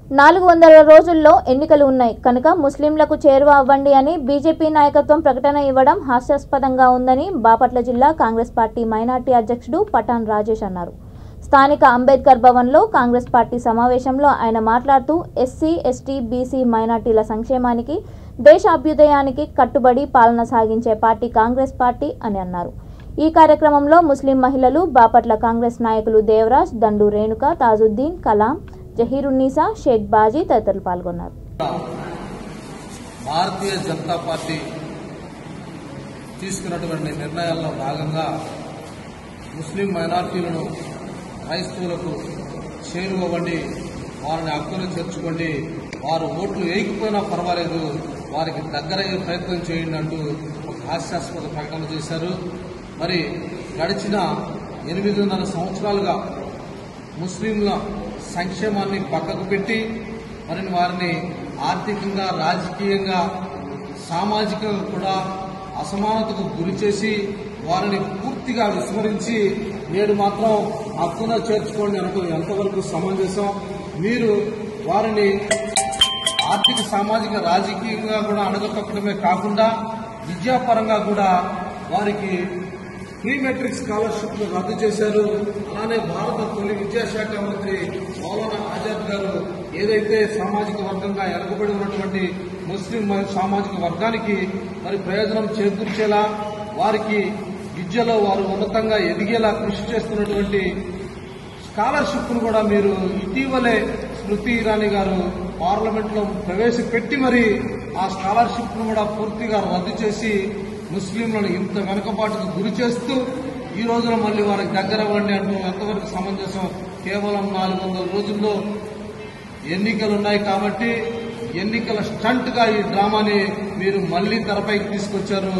400 రోజుల్లో ఎన్నికలు ఉన్నాయి కనుక ముస్లింలకు చేరువ అవ్వండి అని బీజేపీ నాయకత్వం ప్రకటన ఇవ్వడం హాస్యాస్పదంగా ఉందని బాపట్ల జిల్లా కాంగ్రెస్ పార్టీ మైనార్టీ అధ్యక్షుడు పఠాన్ రాజేష్ అన్నారు. స్థానిక అంబేద్కర్ భవన్లో కాంగ్రెస్ పార్టీ సమావేశంలో ఆయన మాట్లాడుతూ ఎస్సీ, ఎస్టీ, బీసీ మైనార్టీల సంక్షేమానికి, దేశ అభ్యుదయానికి కట్టుబడి పాలన సాగించే పార్టీ కాంగ్రెస్ పార్టీ అని అన్నారు. ఈ కార్యక్రమంలో ముస్లిం మహిళలు, బాపట్ల కాంగ్రెస్ నాయకులు దేవరాజ్, దండు రేణుక, తాజుద్దీన్, కలాం, జహీరున్నీసా, షేక్ బాజీ తదితరులు పాల్గొన్నారు. భారతీయ జనతా పార్టీ తీసుకున్నటువంటి నిర్ణయాల్లో భాగంగా ముస్లిం మైనార్టీలను క్రైస్తవులకు చేరువవ్వండి, వారిని హక్కును చేర్చుకోండి, వారు ఓట్లు వేయకపోయినా పర్వాలేదు, వారికి దగ్గరయ్యే ప్రయత్నం చేయండి అంటూ ఒక హాస్యాస్పద ప్రకటన చేశారు. మరి గడిచిన 8.5 సంవత్సరాలుగా ముస్లింల సంక్షేమాన్ని పక్కకు పెట్టి మరి వారిని ఆర్థికంగా, రాజకీయంగా, సామాజికంగా కూడా అసమానతకు గురి చేసి వారిని పూర్తిగా విస్మరించి నేడు మాత్రం హక్కున చేర్చుకోండి అంటూ ఎంతవరకు సమంజసం? మీరు వారిని ఆర్థిక, సామాజిక, రాజకీయంగా కూడా అణగతొక్కడమే కాకుండా విద్యాపరంగా కూడా వారికి ప్రీ మెట్రిక్ స్కాలర్షిప్ రద్దు చేశారు. అలానే భారత తొలి విద్యాశాఖ మంత్రి మౌలానా ఆజాద్ గారు ఏదైతే సామాజిక వర్గంగా వెనకబడి ఉన్నటువంటి ముస్లిం సామాజిక వర్గానికి మరి ప్రయోజనం చేకూర్చేలా, వారికి విద్యలో వారు ఉన్నతంగా ఎదిగేలా కృషి చేస్తున్నటువంటి స్కాలర్షిప్ ను కూడా మీరు ఇటీవలే స్మృతి ఇరానీ గారు పార్లమెంట్ లో ప్రవేశపెట్టి మరి ఆ స్కాలర్షిప్ ను కూడా పూర్తిగా రద్దు చేసి ముస్లింలను ఇంత వెనుకబాటుకు గురి చేస్తూ ఈ రోజున మళ్లీ వారికి దగ్గర అవ్వండి అంటూ ఎంతవరకు సమంజసం? కేవలం 400 రోజుల్లో ఎన్నికలున్నాయి కాబట్టి ఎన్నికల స్టంట్ గా ఈ డ్రామాని మీరు మళ్లీ తెరపైకి తీసుకొచ్చారు.